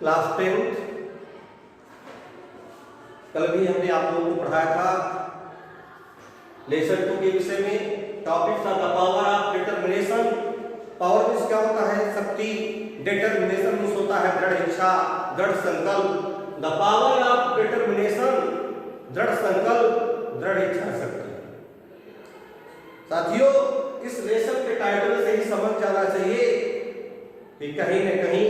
Class 10th। कल भी हमने आप लोगों को पढ़ाया था लेसन 2 के विषय में। टॉपिक था the power of determination. Power means क्या होता है? शक्ति। डिटरमिनेशन मीन्स होता है दृढ़ इच्छा, दृढ़ संकल्प। द पावर ऑफ डिटरमिनेशन, दृढ़ संकल्प, दृढ़ इच्छा शक्ति। साथियों, इस लेसन के टाइटल से ही समझ जाना चाहिए कि कहीं न कहीं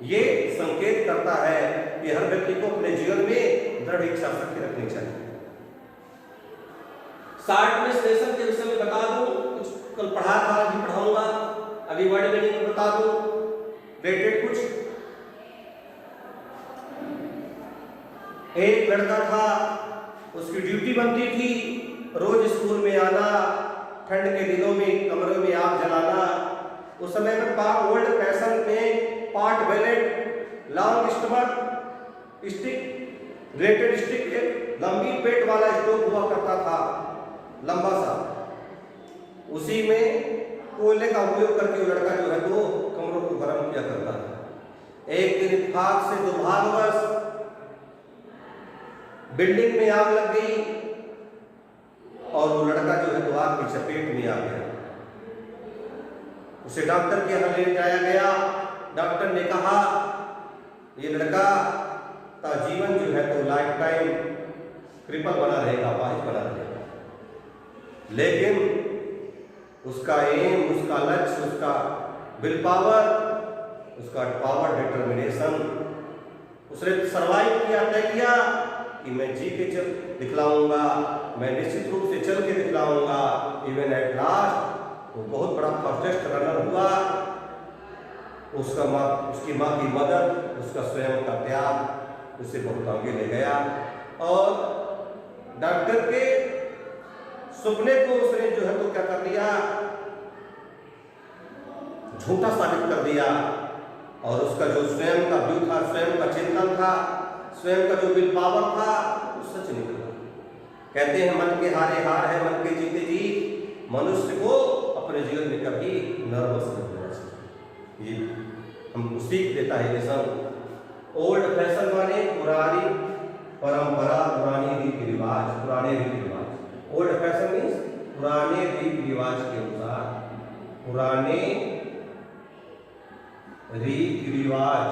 ये संकेत करता है कि हर व्यक्ति को अपने जीवन में दृढ़ इच्छा शक्ति रखनी चाहिए। शॉर्ट में इस लेसन के विषय में बता दूं, कुछ कल पढ़ा था, अभी पढ़ाऊंगा। अभी वर्ड मीनिंग में बता दूं, रिलेटेड कुछ। एक लड़का था, उसकी ड्यूटी बनती थी रोज स्कूल में आना, ठंड के दिनों में कमरे में आग जलाना। उस समय में ओल्ड फैशन में पार्ट बैलेट, long stomach stick, grated stick, एक लंबी पेट वाला स्टोव हुआ करता था, लंबा सा। उसी में कोयले का उपयोग करके वो लड़का जो है तो कमरों को गर्म किया करता था। एक दिन इत्तेफाक से दुर्भाग्यवश बिल्डिंग में आग लग गई और वो लड़का जो है तो आग की चपेट में आ गया। उसे डॉक्टर के यहाँ ले जाया गया। डॉक्टर ने कहा ये लड़का का जीवन जो है तो लाइफ टाइम क्रिपल बना रहेगा, अपाहिज बना रहेगा। लेकिन उसका एम, उसका लक्ष्य, उसका विल पावर, उसका पावर डिटरमिनेशन, उसने सर्वाइव किया, तय किया कि मैं जी के चल दिखलाऊंगा, मैं निश्चित रूप से चल के दिखलाऊंगा। इवन एट लास्ट वो बहुत बड़ा फास्टेस्ट रनर हुआ। उसकी माँ की मदद, उसका स्वयं का त्याग उसे बहुत आगे ले गया और डॉक्टर के सपने को उसने जो है तो क्या कर दिया, झूठा साबित कर दिया। और उसका जो स्वयं का व्यू था, स्वयं का चिंतन था, स्वयं का जो विल पावर था, वो सच निकला। कहते हैं मन के हारे हार है, मन के जीते जीत। मनुष्य को अपने जीवन में कभी नर्वस नहीं होना चाहिए। ये हमको सीख देता है लेसन। ओल्ड फैशन माने पुरानी परंपरा, पुरानी रीति रिवाज, पुराने रीति रिवाज। ओल्ड फैशन मीन्स पुराने रीति रिवाज के अनुसार, पुराने रीति रिवाज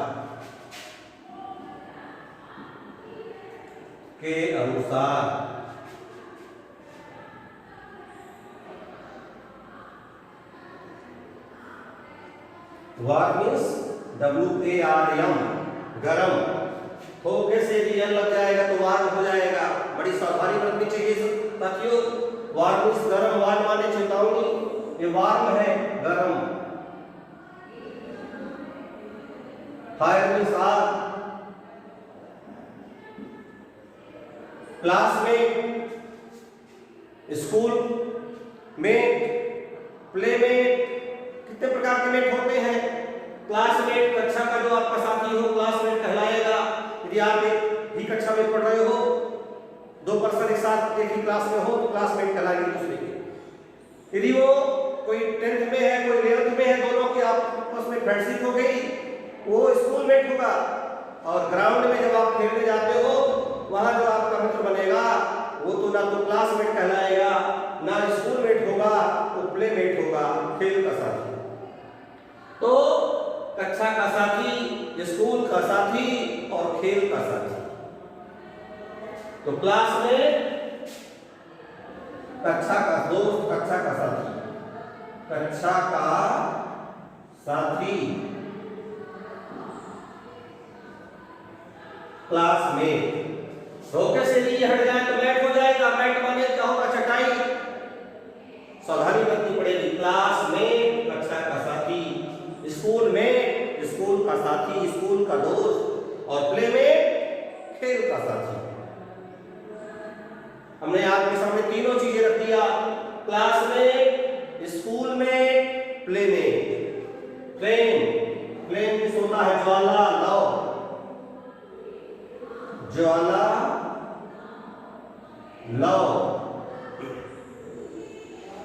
के अनुसार। वार मीन्स WARM, गरम। थोके से भी एल लग जाएगा तो वार हो जाएगा, बड़ी सावधानी बरतनी चाहिए साथियों। वार मीन्स गरम, वार माने चेतावनी, ये वार्म है, गरम। फायर मीन्स आग। क्लासमेट, स्कूल मेट, प्लेमेट, कितने प्रकार के मेट होते हैं। क्लासमेट, कक्षा का जो आपका साथी हो क्लासमेट कहलाएगा। यदि आप एक ही कक्षा में पढ़ रहे हो, 2 पर्सन एक साथ एक ही क्लास में हो तो क्लासमेट कहलाएंगे दूसरे के। यदि वो कोई 10th में है, कोई 11th में है, दोनों की आपस में फ्रेंडशिप हो गई, वो स्कूलमेट होगा। और ग्राउंड में जब आप खेलने जाते हो, वहां जो आपका मित्र बनेगा वो तो ना तो क्लासमेट कहलाएगा, ना स्कूलमेट होगा, वो प्लेमेट होगा, खेल का साथी। तो कक्षा का साथी, स्कूल का साथी और खेल का साथी। तो क्लासमेट कक्षा का दोस्त, कक्षा का साथी, कक्षा का साथी, क्लासमेट। धोखे से ये हट जाए तो मैट हो जाएगा। मैट माने क्या होगा? चटाई। सावधानी बरतनी पड़ेगी। क्लासमेट, कक्षा का साथी, स्कूल में, स्कूल का साथी, स्कूल का दोस्त, और प्लेमेट, खेल का साथी। हमने आपके सामने तीनों चीजें रख दिया, क्लासमेट, स्कूल में, प्लेमेट। फ्लेम होता है ज्वाला, लौ, ज्वाला, लौ।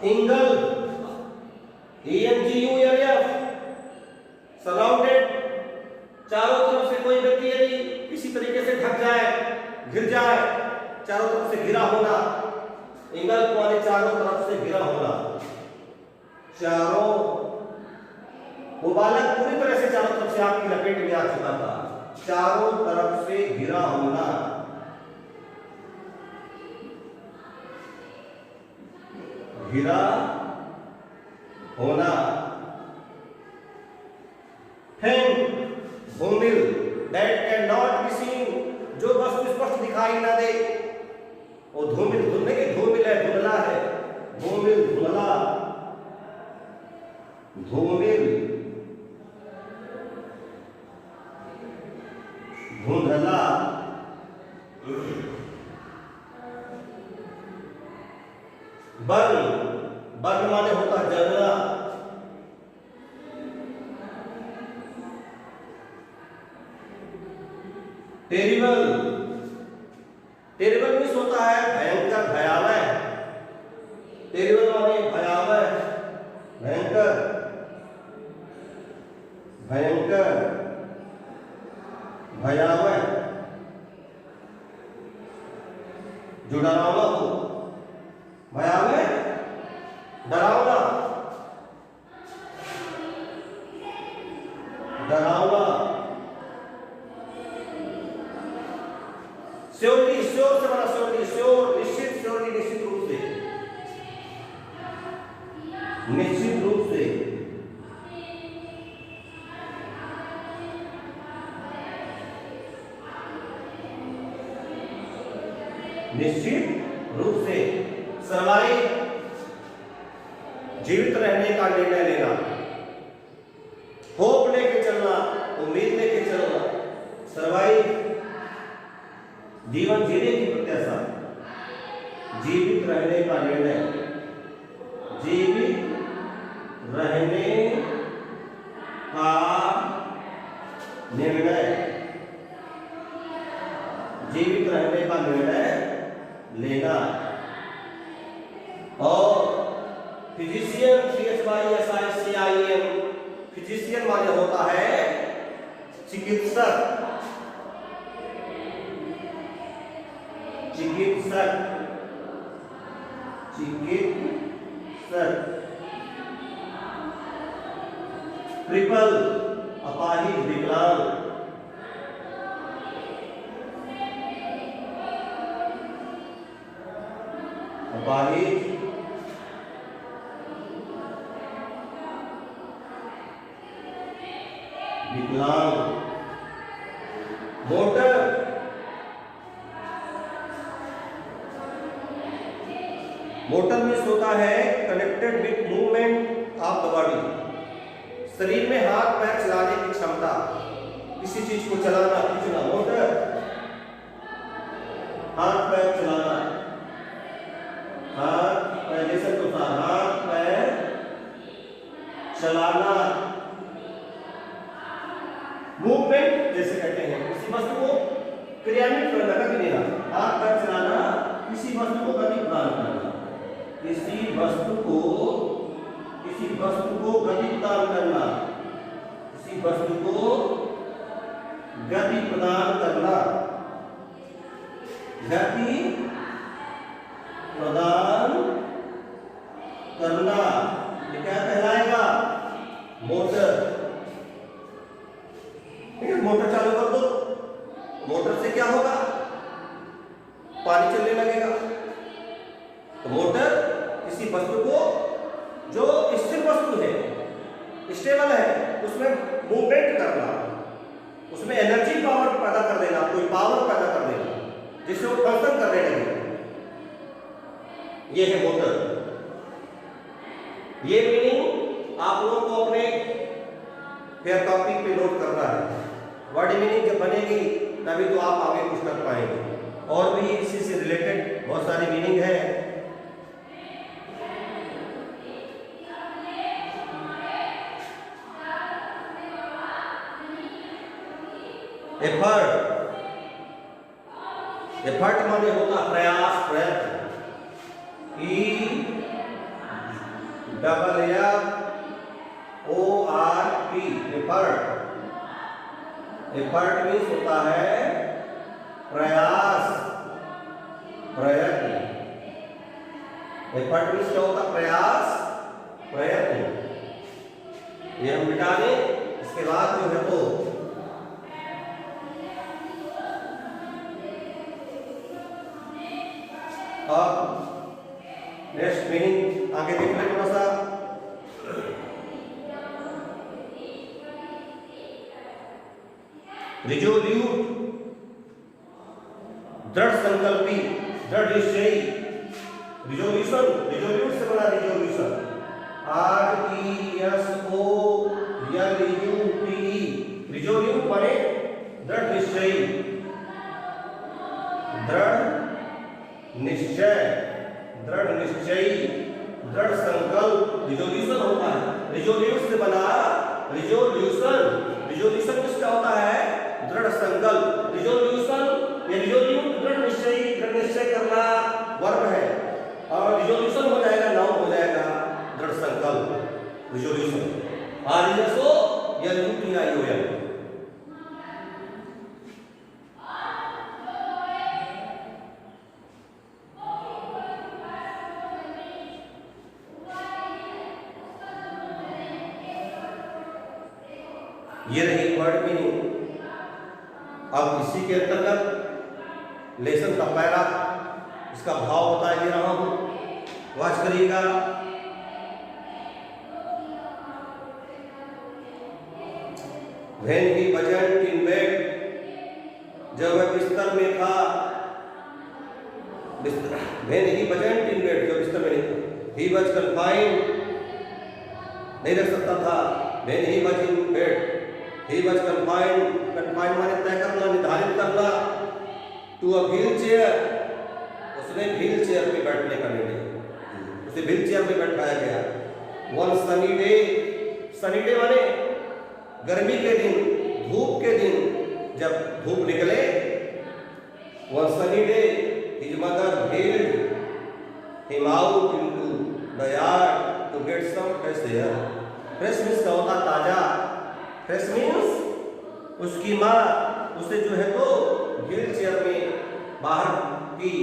इंगल, ENGULF, सराउंडेड, चारों तरफ से कोई व्यक्ति यदि किसी तरीके से ढक जाए, घिर जाए, चारों तरफ से घिरा होना, इंगल्फ माने चारों तरफ से घिरा होना, चारों, वो बालक पूरी तरह से चारों तरफ से आपकी लपेट में आ चुका था, चारों तरफ से घिरा होना, घिरा होना, थिंग, धूमिल, that can not be seen, जो वस्तु स्पष्ट दिखाई ना दे, वो धूमिल, धुलने की धूमिल है, धुंधला है, धूमिल, धुंधला, धूमिल, धुंधला, बर्न, बर्न माने होता है जलना, टेरिबल, टेरिबल मीन्स होता है भयंकर, भयावह, टेरिबल माने भयावह, भयंकर, भयंकर, भयावह, जो डरावना हो, भयावह, डरावना, डरावना, श्योरिटी, श्योर से बना श्योरिटी, श्योर, निश्चित, श्योरिटी निश्चित रूप से, निश्चित रूप से, निश्चित रूप से, सर्वाइव, जीवित रहने का निर्णय लेना, होप लेके चलना, उम्मीद लेके चलना, सर्वाइव, जीवन जीने की प्रत्याशा, जीवित रहने का निर्णय, जीवित रहने का निर्णय, जीवित रहने का निर्णय लेना, और फिजिशियन, FISICIAN, फिजिशियन माने होता है चिकित्सक, चिकित्सक, चिकित्सक, ट्रिपल, अपाहिज, विकलांग, अपाहिज, विकलांग, मोटर, मोटर मीन्स होता है connected with movement of the body, शरीर में हाथ पैर चलाने की क्षमता, किसी चीज को चलाना, खींचना, मोटर, हाथ पैर चलाना, हाथ पैर, जैसे तो हाथ पैर चलाना, मूवमेंट जैसे कहते हैं, किसी वस्तु को क्रियान्वित करना, गति देना, हाथ पैर चलाना, किसी वस्तु को गति प्रदान करना, किसी वस्तु को गति प्रदान करना, किसी वस्तु को गति प्रदान करना, गति प्रदान करना, ये क्या कहलाएगा? मोटर। ठीक है, मोटर चालू कर दो, मोटर से क्या होगा? पानी चलने लगेगा। तो मोटर किसी वस्तु को, जो स्थिर वस्तु है, स्टेबल है, उसमें मूवमेंट करना, उसमें एनर्जी पावर पैदा कर देना, कोई पावर पैदा कर देना जिससे वो फंक्शन करने लगे, ये है मोटर। ये मीनिंग आप लोगों को अपने फेयर कॉपी पे नोट करना है। वर्ड मीनिंग जब बनेगी तभी तो आप आगे कुछ कर पाएंगे। और भी इसी से रिलेटेड बहुत सारी मीनिंग है। एफर्ट, एफर्ट माने होता प्रयास, प्रयत्न। EFFORT, effort. एफर्ट मीन्स होता है प्रयास, प्रयत्न। एफर्ट मीन्स क्या होता है? प्रयास, प्रयत्न। ये हम मिटा दें। इसके बाद जो है तो अब नेक्स्ट मीनिंग आगे देख लें थोड़ा सा। रिजोल्यूट, दृढ़ संकल्पी, दृढ़ निश्चयी। रिजोल्यूशन, रिजोल्यूट से बना रिजोल्यूशन, RESOLUTE। रिजोल्यूट माने दृढ़ निश्चयी, दृढ़ निश्चय, दृढ़ निश्चयी, दृढ़ संकल्प। रिजोल्यूशन होता है, रिजोल्यूट से बना रिजोल्यूशन। रिजोल्यूशन किसका होता है? दृढ़ संकल्प। रिजोल्यूशन या रिजोल्यूट दृढ़ निश्चयी, दृढ़ निश्चय करना वर्ब है, और रिजोल्यूशन हो जाएगा नाउन हो जाएगा दृढ़ संकल्प। Resolution RESOLUTION। ये रही वर्ड मीनिंग। अब इसी के अंतर्गत लेसन का पहला इसका भाव बता दे रहा हूं, वाच करिएगा। When he wasn't in bed, जब वह बिस्तर में था, when he wasn't in bed, जब बिस्तर में नहीं था, he was confined, नहीं रख सकता था। when he was in bed, he was confined, confined माने तय करना, निर्धारित करना, to a wheelchair, उसने व्हील चेयर पे बैठने का निर्णय, उसे व्हील चेयर पे बैठाया गया। One sunny day, sunny day माने गर्मी के दिन, धूप के दिन, जब धूप निकले। One sunny day his mother wheeled him out into the yard to get some fresh air। Fresh means क्या होता? ताजा। फ्रेश मीन्स उसकी माँ उसे जो है तो व्हील चेयर में बाहर की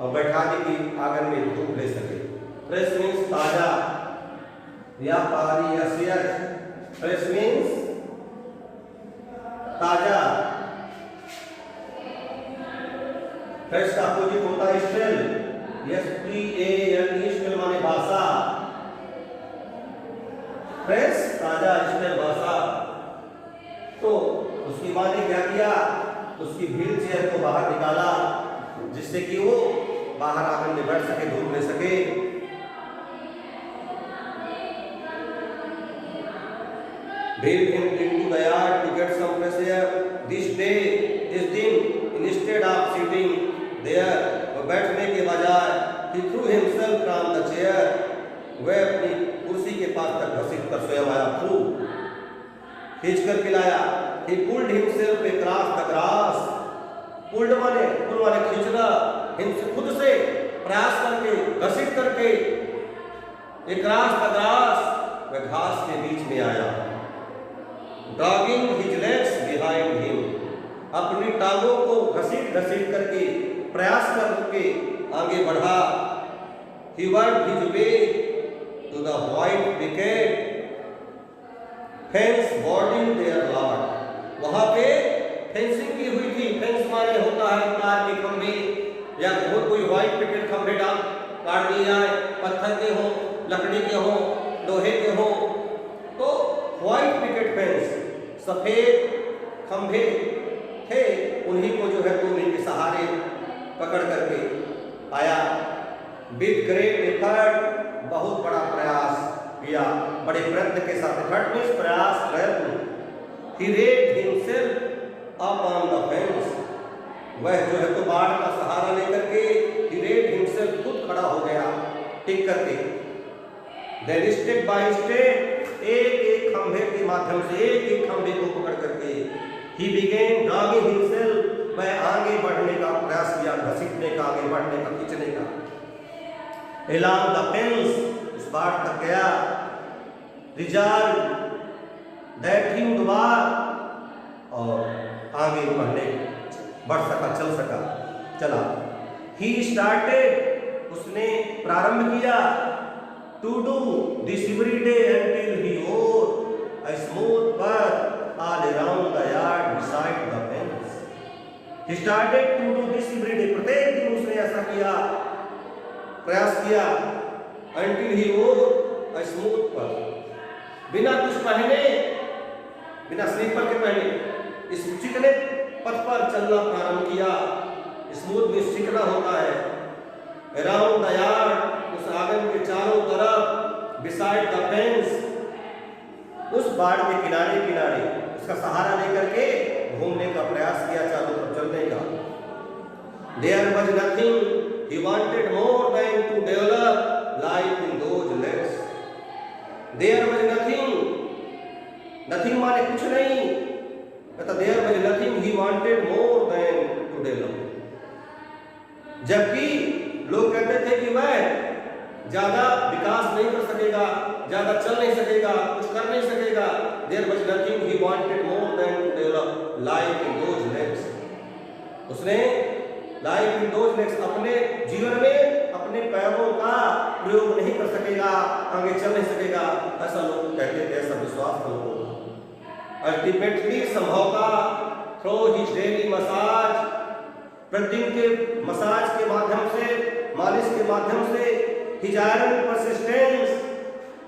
और बैठाने की आंगन में धूप ले सके। फ्रेश मीन्स ताजा या पारी या शेयर। फ्रेश मीन्स ताजा। फ्रेश का अपोजिट होता है स्टेल, STALE, स्टेल माने भाषा। फ्रेश ताजा, स्टेल भाषा। तो उसकी माँ ने क्या किया? उसकी व्हील चेयर को बाहर निकाला जिससे कि वो बाहर आंगन में बैठ सके, धूप ले सके। Wheeled him into the yard to get some fresh air। This day, इस दिन, instead of sitting there, वो बैठने के बजाय he threw himself from the chair, वह अपनी कुर्सी के पास तक घसीट कर स्वयं आया। थ्रू खींच कर पिलाया। He pulled himself across the grass। Pulled माने पुल माने खींचना, हिमसे खुद से प्रयास करके, घसीट करके। across the grass, वह घास के बीच में आया। Dragging his legs behind him, अपनी टांगों को घसीट घसीट करके, प्रयास करके आगे बढ़ा। He worked his way to the white picket fence boarding their lot। वहां पे फेंसिंग की हुई थी। फेंस माने होता है तार के खंभे या कोई व्हाइट पिकेट खंभे डाल काट दिए जाए, पत्थर के हो, लकड़ी के हो, लोहे के हो। तो व्हाइट पिकेट फेंस, सफेद खंभे थे, उन्हीं को जो है तो उनके सहारे पकड़ करके आया। विद ग्रेट एफर्ट, बहुत बड़ा प्रयास किया, बड़े प्रयत्न के साथ। एफर्ट मींस प्रयास, प्रयत्न। He raised himself up on the fence, वह जो है तो बाढ़ का सहारा लेकर के he raised himself, खुद खड़ा हो गया टिक करके। Then step by step, एक एक खंभे के माध्यम से, एक एक खंभे को पकड़ करके he began dragging himself, वह आगे बढ़ने का प्रयास किया, घसीटने का, आगे बढ़ने का, खींचने का। along the fence, उस बाढ़ तक गया। resolved that he would walk, और आगे बढ़ने बढ़ सका, चल सका, चला। ही स्टार्टेड, उसने प्रारंभ किया, to do this every day until he wore a smooth path all around the yard beside the fence. He started to do this every day, प्रत्येक दिन उसने ऐसा किया, प्रयास किया, until he wore a smooth path, बिना कुछ पहने, बिना स्लीपर के पहने इस चिकने पथ पर चलना प्रारंभ किया। स्मूथ में चिकना होता है। अराउंड द यार्ड, उस आंगन के चारों तरफ, बिसाइड द फेंस, उस बाड़ के किनारे किनारे उसका सहारा लेकर के घूमने का प्रयास किया, चारों तरफ चलने का। There was nothing he wanted more than to develop life in those legs. There was nothing, nothing माने कुछ नहीं, मतलब there was nothing he wanted more than to develop. जबकि लोग कहते थे कि वह ज्यादा विकास नहीं कर सकेगा, ज्यादा चल नहीं सकेगा, कुछ कर नहीं सकेगा। There was nothing he wanted more than to develop life in those legs. उसने लाइफ इन दोज लेग्स, अपने जीवन में अपने पैरों का प्रयोग नहीं कर सकेगा, आगे चल नहीं सकेगा, ऐसा लोग कहते थे, ऐसा विश्वास था लोगों का। अल्टीमेटली संभवतः थ्रू हिज डेली मसाज, प्रतिदिन के मसाज के माध्यम से, मालिश के माध्यम से, his iron persistence,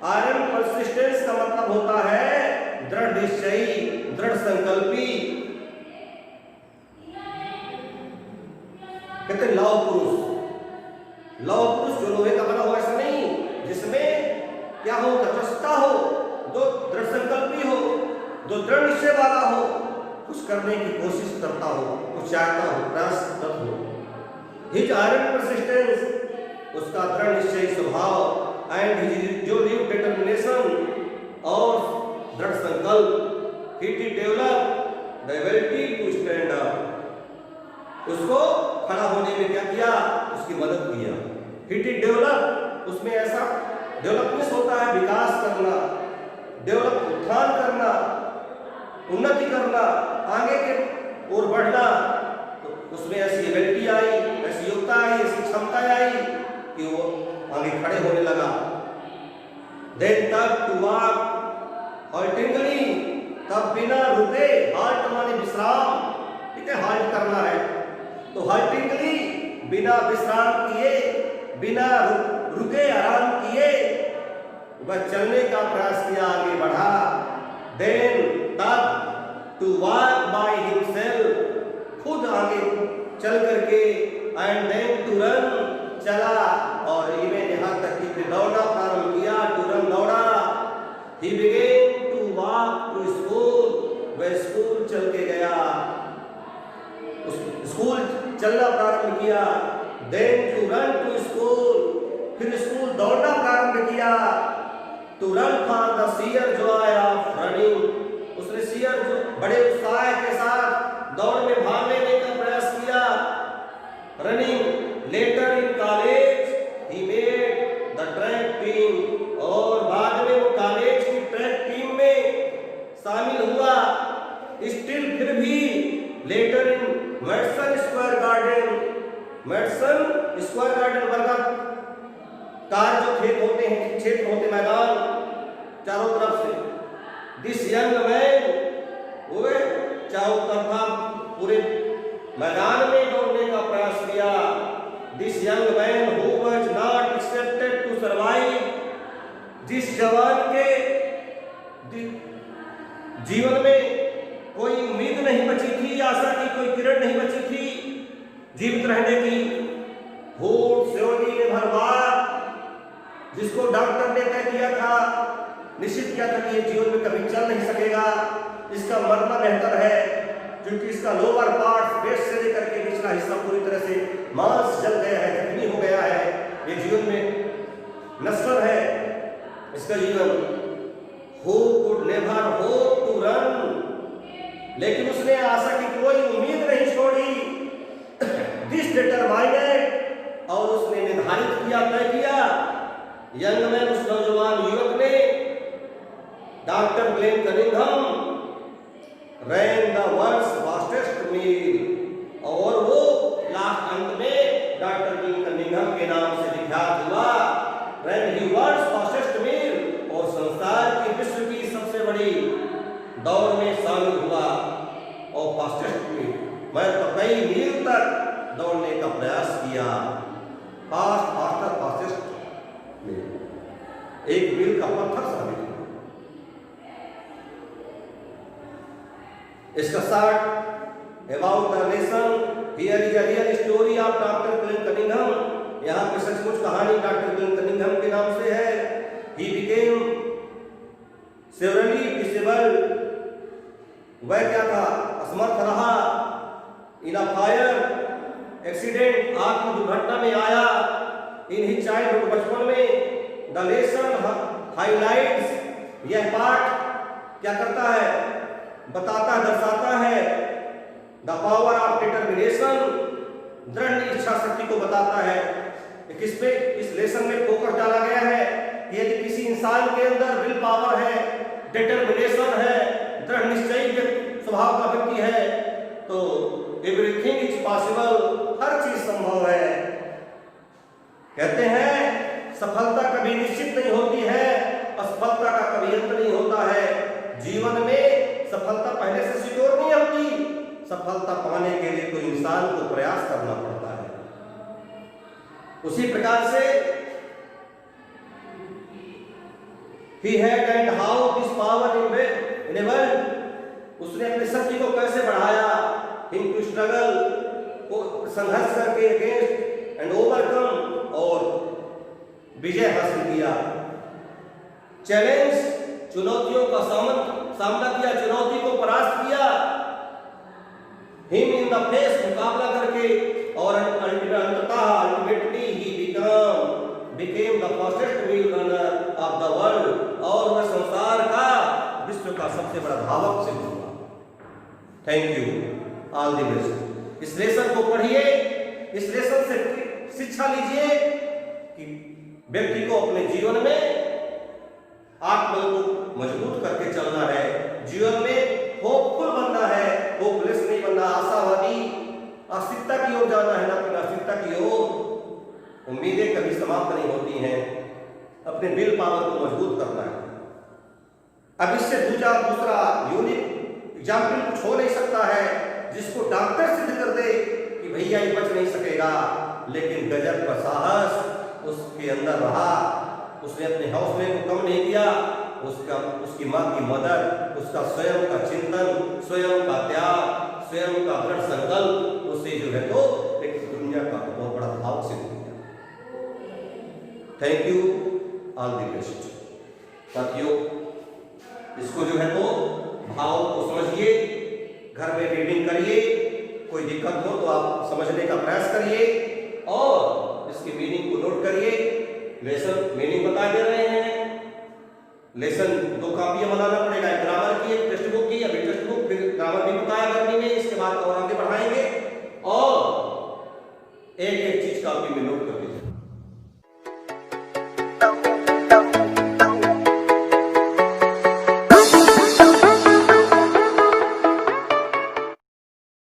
iron persistence का मतलब होता है दृढ़ निश्चयी, दृढ़ संकल्पी। कहते हैं लौह पुरुष, लौह पुरुष जो लोहे का बना हो ऐसा नहीं, जिसमें क्या हो, तटस्थता हो, जो दृढ़ संकल्पी हो, जो दृढ़ निश्चय वाला हो, कुछ करने की कोशिश करता हो, कुछ चाहता हो, प्रयासरत हो। हिज आयरन परसिस्टेंस, उसका दृढ़ निश्चयी स्वभाव, एंड हिज जो न्यू डिटर्मिनेशन और दृढ़ संकल्प, he did develop the ability to stand up, उसको खड़ा होने में क्या किया, उसकी मदद किया। ही डिड डेवलप, उसमें ऐसा डेवलपमेंट होता है, विकास करना, डेवलप, उत्थान करना, उन्नति करना, आगे के ओर बढ़ना। तो उसमें ऐसी एबिलिटी आई, ऐसी योग्यता आई, ऐसी क्षमता आई कि वो आगे खड़े होने लगा। देन तब टू वॉक हॉल्टिंगली, तब बिना रुके, हाल्ट माने विश्राम, ठीक है, हाल्ट करना है तो हॉल्टिंगली, बिना विश्राम किए, बिना रुके, आराम किए वह चलने का प्रयास किया, आगे बढ़ा। देन तब टू वॉक बाय हिमसेल्फ, खुद आगे चल करके, एंड देन टू रन, चला, और इवन यहाँ तक कि दौड़ना प्रारंभ किया, टू रन, दौड़ा। He began to walk to school, वह स्कूल चल के गया, स्कूल चलना प्रारंभ किया। Then to run to school, फिर स्कूल दौड़ना प्रारंभ किया। To run for the sheer joy of running, उसने शेयर जो बड़े उत्साह के साथ दौड़ में भाग लेने का प्रयास किया। Running, later in college he made the track team, और बाद में वो कॉलेज की ट्रैक टीम में शामिल हुआ। स्टिल, फिर भी, later in Madison Square Garden, Madison Square Garden वर्गा कार जो खेत होते हैं, क्षेत्र होते, मैदान चारों तरफ से, दिस यंग मैन, वो चारों तरफ पूरे मैदान में दौड़ने का प्रयास किया। This young man who was not expected to survive, जिस जवान के जीवन में कोई उम्मीद नहीं बची थी, आशा की कोई किरण नहीं बची थी जीवित रहने की। होठ सेवनी ने भरवार, जिसको डॉक्टर ने तय किया था, निश्चित किया था कि ये जीवन में कभी चल नहीं सकेगा, इसका मरना बेहतर है, क्योंकि इसका लोअर पार्ट, बेस से लेकर के निचला हिस्सा पूरी तरह से मांस जल गया है, जख्मी हो गया है, ये जीवन में नश्वर है इसका जीवन। Who could never hope to run, लेकिन उसने आशा की कोई उम्मीद नहीं छोड़ी। This determined, और उसने निर्धारित किया, तय किया। यंग मैन, उस नौजवान युवक ने, doctor Glenn Cunningham, ran the world's fastest mile, और वो लास्ट अंत में डॉक्टर किंग कनिंघम के नाम से विख्यात हुआ। रैन ही वर्ल्ड्स फास्टेस्ट मील, और संसार की विश्व की सबसे बड़ी दौड़ में शामिल हुआ। और फास्टेस्ट मील, मैं तो कई मील तक दौड़ने का प्रयास किया। फास्टेस्ट मील, एक मील का पत्थर शामिल हुआ। इसका short about the lesson, here is a real story of doctor king Cunningham. यहाँ पे सचमुच कहानी डॉक्टर किंग कनिंघम के नाम से है। ही बिकेम सेवरली डिसेबल, वह क्या था, असमर्थ रहा। इन अ फायर एक्सीडेंट, आग की दुर्घटना में आया। इन ही चाइल्डहुड, बचपन में। द लेसन हाईलाइट्स, यह पाठ क्या करता है, बताता दर्शाता है द पावर ऑफ डिटर्मिनेशन, दृढ़ इच्छा शक्ति को बताता है। किस पे इस लेसन में फोकस डाला गया है कि यदि किसी इंसान के अंदर विल पावर है, डिटर्मिनेशन है, दृढ़ निश्चयी स्वभाव का व्यक्ति है, तो एवरीथिंग इज पॉसिबल, हर चीज संभव है। कहते हैं सफलता कभी निश्चित नहीं होती है, असफलता का कभी अंत नहीं होता है। जीवन में सफलता पहले से सिक्योर नहीं होती, सफलता पाने के लिए कोई इंसान को प्रयास करना पड़ता है। उसी प्रकार से he had and how this power enabled, उसने अपने शक्ति को कैसे बढ़ाया, him to struggle, को संघर्ष करके अगेंस्ट एंड ओवरकम, और विजय हासिल किया। चैलेंज, चुनौतियों का सामना किया, चुनौती को परास्त किया। हिम इन द फेस, मुकाबला करके, और अंततः ultimately he became the fastest mile runner of the world, और वह संसार का, विश्व का सबसे बड़ा धावक सिद्ध हुआ। Thank you, all the best. इस लेसन को पढ़िए, इस लेसन से शिक्षा लीजिए कि व्यक्ति को अपने जीवन में आत्मबल को मजबूत करके चलना है, जीवन में होपफुल बनना है, होपलेस नहीं बनना, आशावादी, आस्तिकता की ओर जाना है, ना कि नास्तिकता की ओर। उम्मीदें कभी समाप्त नहीं होती हैं, अपने विल पावर को मजबूत करना है। अब इससे दूसरा यूनिक एग्जाम्पल कुछ हो नहीं सकता है जिसको डॉक्टर सिद्ध कर दे कि भैया ये बच नहीं सकेगा, लेकिन गजब का साहस उसके अंदर रहा। उसने अपने हौसले को कम नहीं किया, उसकी माँ की मदद, उसका स्वयं का चिंतन, स्वयं का त्याग, स्वयं का दृढ़ संकल्प उसे जो है तो एक दुनिया का बहुत बड़ा भाव सिद्ध किया। Thank you, all the best. साथियों, इसको जो है तो भाव को समझिए, घर में रीडिंग करिए, कोई दिक्कत हो तो आप समझने का प्रयास करिए और इसकी मीनिंग को नोट करिए। लेसन मीनिंग बता दे रहे हैं, लेसन 2 कॉपियां बनाना पड़ेगा, एक ग्रामर की, एक टेक्स्ट बुक की। अभी टेक्स्ट बुक फिर ग्रामर भी बताया करनी में, इसके बाद और आगे बढ़ाएं।